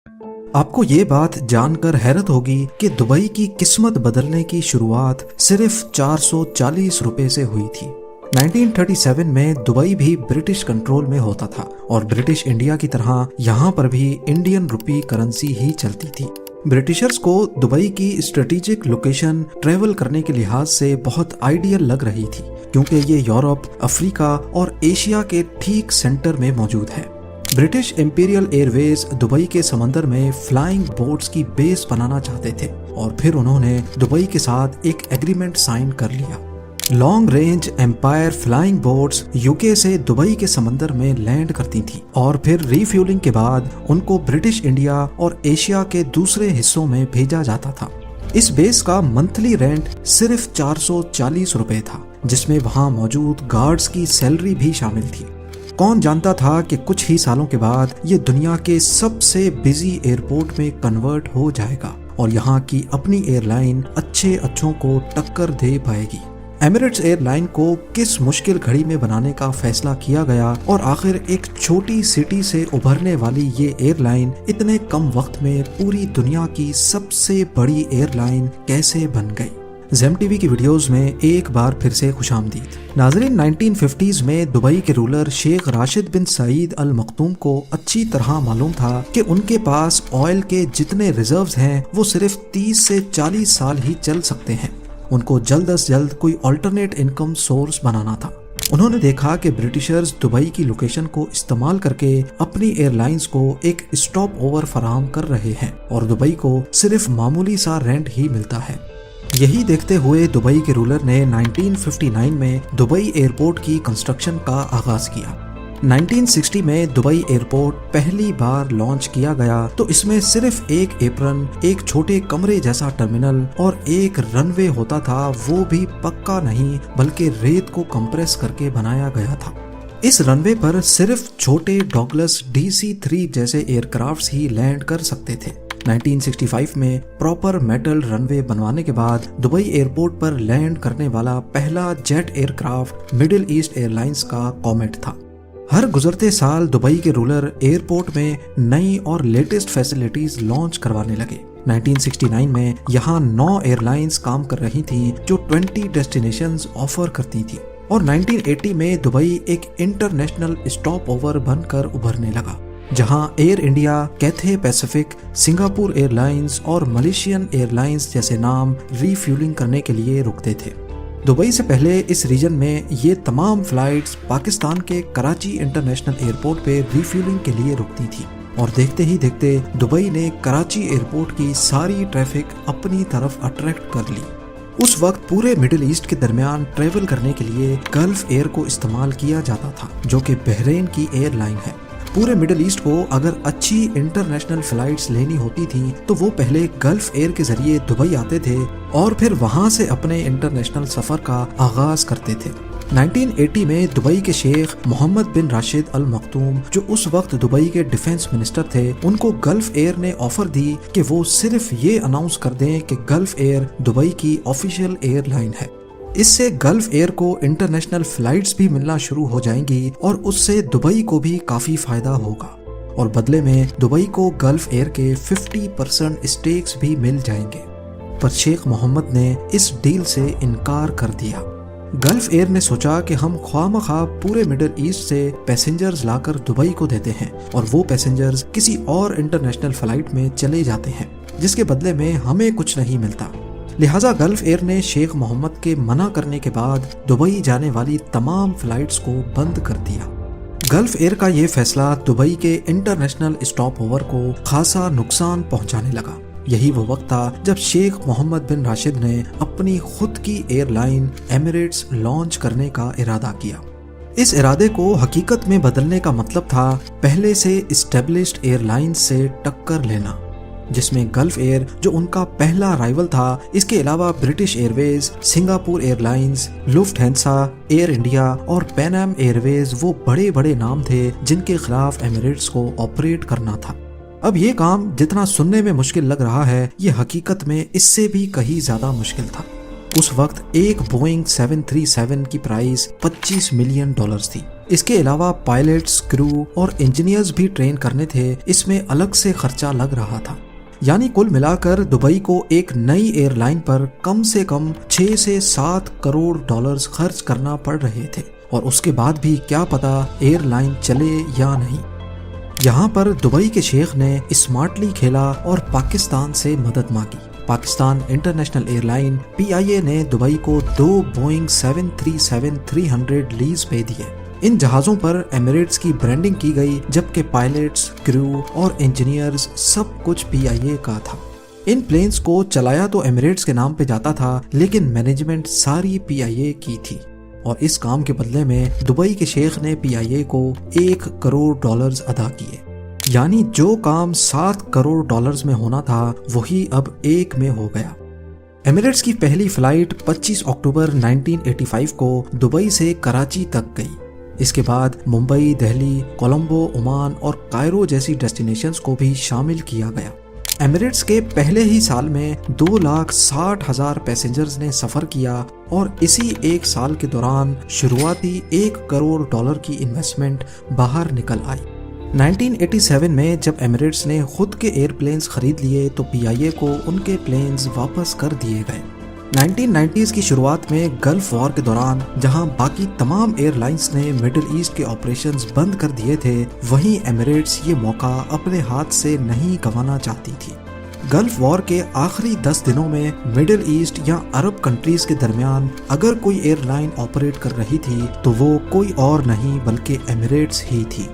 آپ کو یہ بات جان کر حیرت ہوگی کہ دبئی کی قسمت بدلنے کی شروعات صرف 440 روپے سے ہوئی تھی۔ 1937 میں دبئی بھی برٹش کنٹرول میں ہوتا تھا اور برٹش انڈیا کی طرح یہاں پر بھی انڈین روپی کرنسی ہی چلتی تھی۔ برٹشرز کو دبئی کی اسٹریٹجک لوکیشن ٹریول کرنے کے لحاظ سے بہت آئیڈیل لگ رہی تھی، کیونکہ یہ یورپ، افریقہ اور ایشیا کے ٹھیک سینٹر میں موجود ہے۔ برٹش امپیریل ایئر ویز دبئی کے سمندر میں فلائنگ بوٹس کی بیس بنانا چاہتے تھے اور پھر انہوں نے دبئی کے ساتھ ایک ایگریمنٹ سائن کر لیا۔ Long range empire flying boats UK سے دبئی کے سمندر میں لینڈ کرتی تھیں اور پھر ری فیولنگ کے بعد ان کو برٹش انڈیا اور ایشیا کے دوسرے حصوں میں بھیجا جاتا تھا۔ اس بیس کا منتھلی رینٹ صرف 440 روپے تھا، جس میں وہاں موجود گارڈز کی سیلری بھی شامل تھی۔ کون جانتا تھا کہ کچھ ہی سالوں کے بعد یہ دنیا کے سب سے بزی ایئرپورٹ میں کنورٹ ہو جائے گا اور یہاں کی اپنی ایئر لائن اچھوں کو ٹکر دے پائے گی۔ ایمریٹس ایئر لائن کو کس مشکل گھڑی میں بنانے کا فیصلہ کیا گیا اور آخر ایک چھوٹی سٹی سے ابھرنے والی یہ ایئر لائن اتنے کم وقت میں پوری دنیا کی سب سے بڑی ایئر لائن کیسے بن گئی؟ زیم ٹی وی کی ویڈیوز میں ایک بار پھر سے خوش آمدید۔ ناظرین، 1950s میں دبئی کے رولر شیخ راشد بن سعید ال مختوم کو اچھی طرح معلوم تھا کہ ان کے پاس آئل کے جتنے ریزروز ہیں وہ صرف 30 سے 40 سال ہی چل سکتے ہیں۔ ان کو جلد از جلد کوئی آلٹرنیٹ انکم سورس بنانا تھا۔ انہوں نے دیکھا کہ برٹشرز دبئی کی لوکیشن کو استعمال کر کے اپنی ایئر لائنز کو ایک اسٹاپ اوور فراہم کر رہے ہیں اور دبئی کو صرف معمولی سا رینٹ ہی ملتا ہے۔ یہی دیکھتے ہوئے دبئی کے رولر نے 1959 میں دبئی ایئرپورٹ کی کنسٹرکشن کا آغاز کیا۔ 1960 میں دبئی ایئرپورٹ پہلی بار لانچ کیا گیا تو اس میں صرف ایک ایپرن، ایک چھوٹے کمرے جیسا ٹرمینل اور ایک رن وے ہوتا تھا، وہ بھی پکا نہیں بلکہ ریت کو کمپریس کر کے بنایا گیا تھا۔ اس رن وے پر صرف چھوٹے ڈاگلس DC-3 جیسے ایئر کرافٹس ہی لینڈ کر سکتے تھے۔ 1965 میں پراپر میٹل رن وے بنوانے کے بعد دبئی ایئرپورٹ پر لینڈ کرنے والا پہلا jet aircraft middle east airlines کا کومیٹ تھا۔ ہر گزرتے سال دبئی کے رولر ایئرپورٹ میں نئی اور لیٹسٹ فیسلٹیز لانچ کروانے لگے۔ 1969 میں یہاں 9 ایئر لائنز کام کر رہی تھیں جو 20 ڈیسٹینیشنز آفر کرتی تھیں اور 1980 میں دبئی ایک انٹرنیشنل اسٹاپ اوور بن کر ابھرنے لگا، جہاں Air India, Cathay Pacific, Singapore Airlines اور ملیشین ایئر لائنز جیسے نام ری فیولنگ کرنے کے لیے رکتے تھے۔ دبئی سے پہلے اس ریجن میں یہ تمام فلائٹس پاکستان کے کراچی انٹرنیشنل ایئرپورٹ پہ ری فیولنگ کے لیے رکتی تھی اور دیکھتے ہی دیکھتے دبئی نے کراچی ایئرپورٹ کی ساری ٹریفک اپنی طرف اٹریکٹ کر لی۔ اس وقت پورے مڈل ایسٹ کے درمیان ٹریول کرنے کے لیے گلف ایئر کو استعمال کیا جاتا تھا، جو کہ بحرین کی ایئر لائن ہے۔ پورے مڈل ایسٹ کو اگر اچھی انٹرنیشنل فلائٹس لینی ہوتی تھیں تو وہ پہلے گلف ایئر کے ذریعے دبئی آتے تھے اور پھر وہاں سے اپنے انٹرنیشنل سفر کا آغاز کرتے تھے۔ 1980 میں دبئی کے شیخ محمد بن راشد ال مختوم، جو اس وقت دبئی کے ڈیفنس منسٹر تھے، ان کو گلف ایئر نے آفر دی کہ وہ صرف یہ اناؤنس کر دیں کہ گلف ایئر دبئی کی آفیشیل ایئر لائن ہے۔ اس سے گلف ایئر کو انٹرنیشنل فلائٹس بھی ملنا شروع ہو جائیں گی اور اس سے دبئی کو بھی کافی فائدہ ہوگا اور بدلے میں دبئی کو گلف ایئر کے 50% اسٹیکس بھی مل جائیں گے۔ پر شیخ محمد نے اس ڈیل سے انکار کر دیا۔ گلف ایئر نے سوچا کہ ہم خواہ مخواہ پورے مڈل ایسٹ سے پیسنجرز لا کر دبئی کو دیتے ہیں اور وہ پیسنجرز کسی اور انٹرنیشنل فلائٹ میں چلے جاتے ہیں، جس کے بدلے میں ہمیں کچھ نہیں ملتا۔ لہٰذا گلف ایئر نے شیخ محمد کے منع کرنے کے بعد دبئی جانے والی تمام فلائٹس کو بند کر دیا۔ گلف ایئر کا یہ فیصلہ دبئی کے انٹرنیشنل اسٹاپ اوور کو خاصا نقصان پہنچانے لگا۔ یہی وہ وقت تھا جب شیخ محمد بن راشد نے اپنی خود کی ایئر لائن ایمریٹس لانچ کرنے کا ارادہ کیا۔ اس ارادے کو حقیقت میں بدلنے کا مطلب تھا پہلے سے اسٹیبلشڈ ایئر لائن سے ٹکر لینا، جس میں گلف ایئر جو ان کا پہلا رائیول تھا، اس کے علاوہ British Airways, Singapore Airlines, Lufthansa, Air India اور پین ایم ایئر ویز وہ بڑے بڑے نام تھے جن کے خلاف ایمریٹس کو آپریٹ کرنا تھا۔ اب یہ کام جتنا سننے میں مشکل لگ رہا ہے، یہ حقیقت میں اس سے بھی کہیں زیادہ مشکل تھا۔ اس وقت ایک بوئنگ 737 کی پرائز $25 ملین تھی اس کے علاوہ پائلٹس، کرو اور انجینئرز بھی ٹرین کرنے تھے، اس میں الگ سے خرچہ لگ رہا تھا۔ یعنی کل ملا کر دبئی کو ایک نئی ایئر لائن پر کم سے کم 6 سے 7 کروڑ ڈالرز خرچ کرنا پڑ رہے تھے، اور اس کے بعد بھی کیا پتا ایئر لائن چلے یا نہیں۔ یہاں پر دبئی کے شیخ نے اسمارٹلی کھیلا اور پاکستان سے مدد مانگی۔ Pakistan international air line PIA نے دبئی کو 2 بوئنگ 737-300 لیز پہ دیے۔ ان جہازوں پر ایمریٹس کی برانڈنگ کی گئی، جبکہ پائلٹس، کرو اور انجینئرز سب کچھ PIA کا تھا۔ ان پلینز کو چلایا تو ایمریٹس کے نام پہ جاتا تھا، لیکن مینجمنٹ ساری PIA کی تھی، اور اس کام کے بدلے میں دبئی کے شیخ نے PIA کو 1 کروڑ ڈالرز ادا کیے۔ یعنی جو کام 7 کروڑ ڈالرز میں ہونا تھا وہی اب 1 میں ہو گیا۔ ایمریٹس کی پہلی فلائٹ 25 اکتوبر 1985 کو دبئی سے کراچی تک گئی۔ اس کے بعد ممبئی، دہلی، کولمبو، عمان اور کائرو جیسی ڈیسٹینیشنز کو بھی شامل کیا گیا۔ ایمریٹس کے پہلے ہی سال میں 2,60,000 پیسنجرز نے سفر کیا، اور اسی ایک سال کے دوران شروعاتی 1 کروڑ ڈالر کی انویسٹمنٹ باہر نکل آئی۔ 1987 میں جب ایمریٹس نے خود کے ایئر پلینز خرید لیے تو PIA کو ان کے پلینز واپس کر دیے گئے۔ 1990s کی شروعات میں گلف وار کے دوران جہاں باقی تمام ایئر لائنز نے مڈل ایسٹ کے آپریشنز بند کر دیے تھے، وہیں ایمریٹس یہ موقع اپنے ہاتھ سے نہیں گنوانا چاہتی تھی۔ گلف وار کے آخری 10 دنوں میں مڈل ایسٹ یا عرب کنٹریز کے درمیان اگر کوئی ایئر لائن آپریٹ کر رہی تھی تو وہ کوئی اور نہیں بلکہ ایمریٹس ہی تھی۔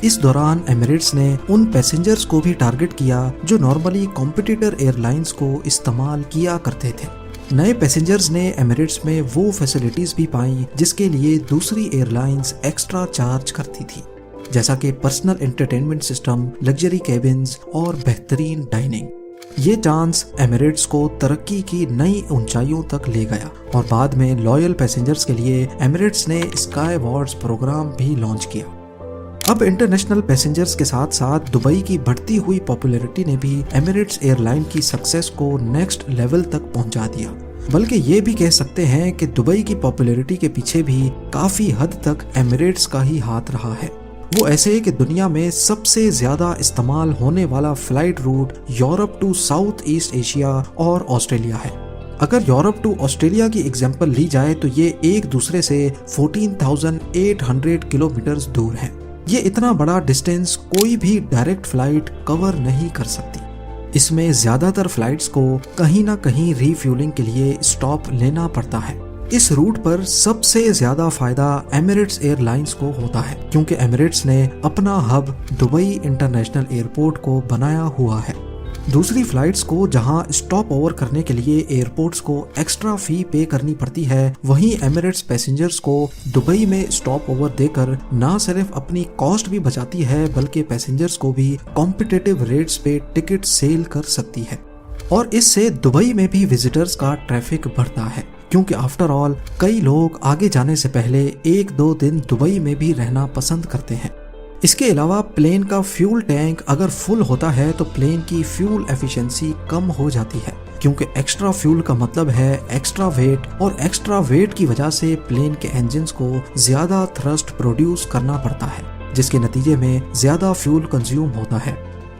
اس دوران ایمریٹس نے ان پیسنجرز کو بھی ٹارگٹ کیا جو نارملی کمپٹیٹر ایئر لائنز کو استعمال کیا کرتے تھے۔ نئے پیسنجرز نے ایمریٹس میں وہ فیسلٹیز بھی پائیں جس کے لیے دوسری ایئر لائنز ایکسٹرا چارج کرتی تھی، جیسا کہ personal entertainment system, luxury cabins اور بہترین ڈائننگ۔ یہ چانس ایمریٹس کو ترقی کی نئی اونچائیوں تک لے گیا، اور بعد میں لائل پیسنجرز کے لیے ایمریٹس نے اسکائی وارز پروگرام بھی لانچ کیا۔ اب انٹرنیشنل پیسنجرز کے ساتھ ساتھ دبئی کی بڑھتی ہوئی پاپولیرٹی نے بھی ایمریٹس ایئر لائن کی سکسیس کو نیکسٹ لیول تک پہنچا دیا۔ بلکہ یہ بھی کہہ سکتے ہیں کہ دبئی کی پاپولیرٹی کے پیچھے بھی کافی حد تک ایمریٹس کا ہی ہاتھ رہا ہے۔ وہ ایسے کہ دنیا میں سب سے زیادہ استعمال ہونے والا flight route Europe to south east Asia اور آسٹریلیا ہے۔ اگر یورپ ٹو آسٹریلیا کی ایگزامپل لی جائے تو یہ ایک دوسرے سے 14,800 کلومیٹرز دور ہیں۔ یہ اتنا بڑا ڈسٹینس کوئی بھی ڈائریکٹ فلائٹ کور نہیں کر سکتی۔ اس میں زیادہ تر فلائٹس کو کہیں نہ کہیں ری فیولنگ کے لیے اسٹاپ لینا پڑتا ہے۔ اس روٹ پر سب سے زیادہ فائدہ ایمریٹس ایئر لائنز کو ہوتا ہے، کیونکہ ایمریٹس نے اپنا ہب دبئی انٹرنیشنل ایئرپورٹ کو بنایا ہوا ہے۔ دوسری فلائٹس کو جہاں اسٹاپ اوور کرنے کے لیے ایئرپورٹس کو ایکسٹرا فی پے کرنی پڑتی ہے، وہیں ایمریٹس پیسنجرز کو دبئی میں اسٹاپ اوور دے کر نہ صرف اپنی کاسٹ بھی بچاتی ہے بلکہ پیسنجرز کو بھی کمپٹیٹیو ریٹس پہ ٹکٹ سیل کر سکتی ہے، اور اس سے دبئی میں بھی وزٹرز کا ٹریفک بڑھتا ہے، کیونکہ آفٹر آل کئی لوگ آگے جانے سے پہلے 1-2 دن دبئی میں بھی رہنا پسند کرتے ہیں۔ اس کے علاوہ پلین کا فیول ٹینک اگر فل ہوتا ہے تو پلین کی فیول ایفیشنسی کم ہو جاتی ہے، کیونکہ ایکسٹرا فیول کا مطلب ہے ایکسٹرا ویٹ، اور ایکسٹرا ویٹ کی وجہ سے پلین کے انجنز کو زیادہ تھرسٹ پروڈیوس کرنا پڑتا ہے، جس کے نتیجے میں زیادہ فیول کنزیوم ہوتا ہے۔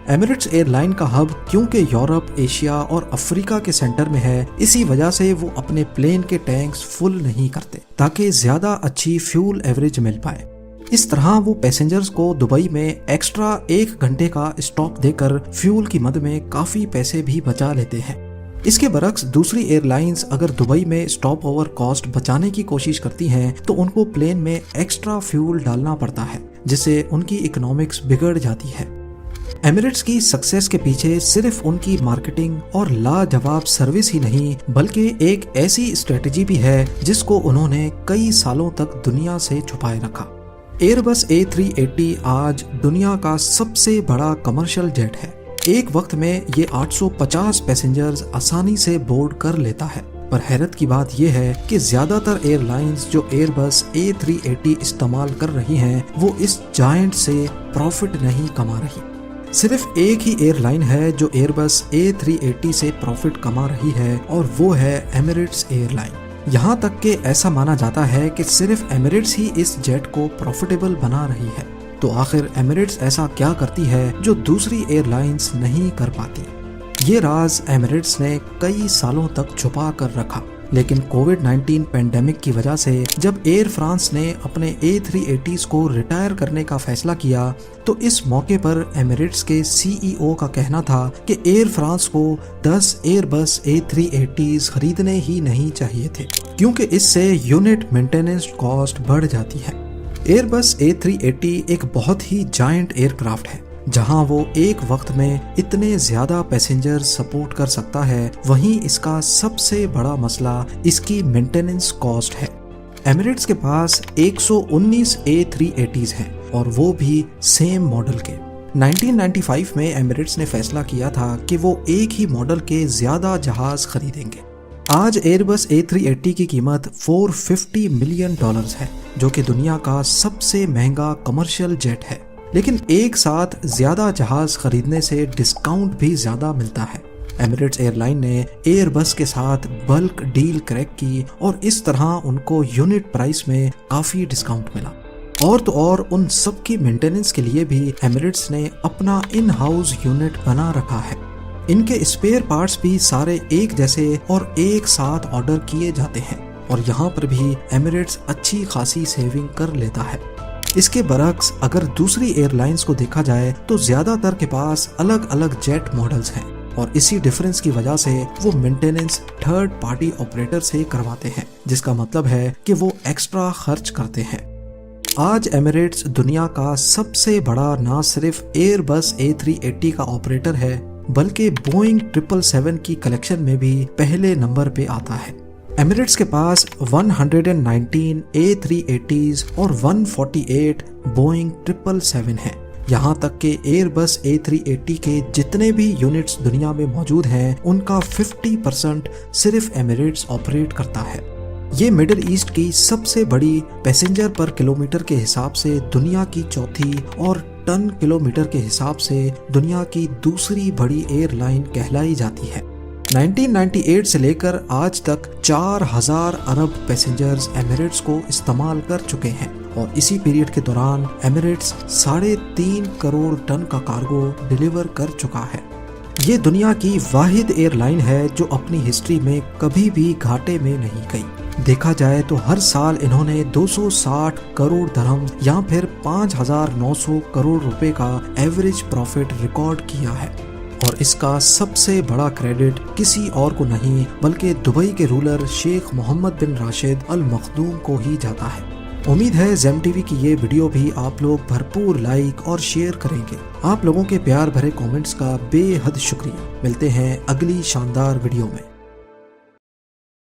ایمریٹس ایئر لائن کا ہب کیونکہ یورپ، ایشیا اور افریقہ کے سینٹر میں ہے، اسی وجہ سے وہ اپنے پلین کے ٹینکس فل نہیں کرتے تاکہ زیادہ اچھی فیول ایوریج مل پائے۔ اس طرح وہ پیسنجرز کو دبئی میں ایکسٹرا 1 گھنٹے کا اسٹاپ دے کر فیول کی مد میں کافی پیسے بھی بچا لیتے ہیں۔ اس کے برعکس دوسری ایئر لائنز اگر دبئی میں اسٹاپ اوور کاسٹ بچانے کی کوشش کرتی ہیں تو ان کو پلین میں ایکسٹرا فیول ڈالنا پڑتا ہے، جس سے ان کی اکنامکس بگڑ جاتی ہے۔ ایمریٹس کی سکسیس کے پیچھے صرف ان کی مارکیٹنگ اور لاجواب سروس ہی نہیں بلکہ ایک ایسی اسٹریٹجی بھی ہے جس کو انہوں نے کئی سالوں تک دنیا سے چھپائے رکھا۔ ایئر بس A380 آج دنیا کا سب سے بڑا کمرشل جیٹ ہے۔ ایک وقت میں یہ 850 پیسنجرز آسانی سے بورڈ کر لیتا ہے، پر حیرت کی بات یہ ہے کہ زیادہ تر ایئر لائنز جو ایئر بس A380 استعمال کر رہی ہیں وہ اس جائنٹ سے پروفٹ نہیں کما رہی۔ صرف ایک ہی ایئر لائن ہے جو ایئر بس A380 سے پروفٹ کما رہی ہے، اور وہ ہے ایمریٹس ایئر لائن۔ یہاں تک کہ ایسا مانا جاتا ہے کہ صرف ایمریٹس ہی اس جیٹ کو پروفیٹیبل بنا رہی ہے۔ تو آخر ایمریٹس ایسا کیا کرتی ہے جو دوسری ایئر لائنز نہیں کر پاتی؟ یہ راز ایمریٹس نے کئی سالوں تک چھپا کر رکھا، لیکن کووڈ-19 پینڈیمک کی وجہ سے جب ایئر فرانس نے اپنے A380s کو ریٹائر کرنے کا فیصلہ کیا تو اس موقع پر ایمریٹس کے CEO کا کہنا تھا کہ ایئر فرانس کو 10 ایئر بس A380s خریدنے ہی نہیں چاہیے تھے، کیونکہ اس سے یونٹ مینٹیننس کاسٹ بڑھ جاتی ہے۔ ایئر بس A380 ایک بہت ہی جائنٹ ایئر کرافٹ ہے، جہاں وہ ایک وقت میں اتنے زیادہ پیسنجر سپورٹ کر سکتا ہے، وہیں اس کا سب سے بڑا مسئلہ اس کی مینٹیننس کاسٹ ہے۔ ایمریٹس کے پاس 119 A380s ہیں اور وہ بھی سیم ماڈل کے۔ 1995 میں ایمریٹس نے فیصلہ کیا تھا کہ وہ ایک ہی ماڈل کے زیادہ جہاز خریدیں گے۔ آج ایئر بس A380 کی قیمت $450 ملین ہے، جو کہ دنیا کا سب سے مہنگا کمرشل جیٹ ہے، لیکن ایک ساتھ زیادہ جہاز خریدنے سے ڈسکاؤنٹ بھی زیادہ ملتا ہے۔ ایمریٹس ایئر لائن نے ایئر بس کے ساتھ بلک ڈیل کریک کی اور اس طرح ان کو یونٹ پرائس میں کافی ڈسکاؤنٹ ملا۔ اور تو اور ان سب کی مینٹیننس کے لیے بھی ایمریٹس نے اپنا ان ہاؤس یونٹ بنا رکھا ہے۔ ان کے اسپیئر پارٹس بھی سارے ایک جیسے اور ایک ساتھ آرڈر کیے جاتے ہیں، اور یہاں پر بھی ایمریٹس اچھی خاصی سیونگ کر لیتا ہے۔ اس کے برعکس اگر دوسری ایئر لائنز کو دیکھا جائے تو زیادہ تر کے پاس الگ الگ جیٹ ماڈلز ہیں، اور اسی ڈیفرنس کی وجہ سے وہ مینٹیننس تھرڈ پارٹی آپریٹر سے کرواتے ہیں، جس کا مطلب ہے کہ وہ ایکسٹرا خرچ کرتے ہیں۔ آج ایمریٹس دنیا کا سب سے بڑا نہ صرف ایئر بس A380 کا آپریٹر ہے، بلکہ بوئنگ 777 کی کلیکشن میں بھی پہلے نمبر پہ آتا ہے۔ ایمریٹس کے پاس 119 A380s اور 148 بوئنگ 777 ہیں، یہاں تک کہ ایئر بس A380 کے جتنے بھی یونٹس دنیا میں موجود ہیں ان کا 50% صرف ایمریٹس آپریٹ کرتا ہے۔ یہ مڈل ایسٹ کی سب سے بڑی پیسنجر پر کلومیٹر کے حساب سے دنیا کی چوتھی اور ٹن کلومیٹر کے حساب سے دنیا کی دوسری بڑی ایئر لائن کہلائی جاتی ہے۔ 1998 سے لے کر آج تک 4000 ارب پیسنجرز ایمریٹس کو استعمال کر چکے ہیں، اور اسی پیریڈ کے دوران ایمریٹس 3.5 کروڑ ٹن کا کارگو ڈیلیور کر چکا ہے۔ یہ دنیا کی واحد ایئر لائن ہے جو اپنی ہسٹری میں کبھی بھی گھاٹے میں نہیں گئی۔ دیکھا جائے تو ہر سال انہوں نے 260 کروڑ درہم یا پھر 5900 کروڑ روپے کا ایوریج پروفٹ ریکارڈ کیا ہے، اور اس کا سب سے بڑا کریڈٹ کسی اور کو نہیں بلکہ دبئی کے رولر شیخ محمد بن راشد ال مخدوم کو ہی جاتا ہے۔ امید ہے زیم ٹی وی کی یہ ویڈیو بھی آپ لوگ بھرپور لائک اور شیئر کریں گے۔ آپ لوگوں کے پیار بھرے کامنٹس کا بے حد شکریہ۔ ملتے ہیں اگلی شاندار ویڈیو میں۔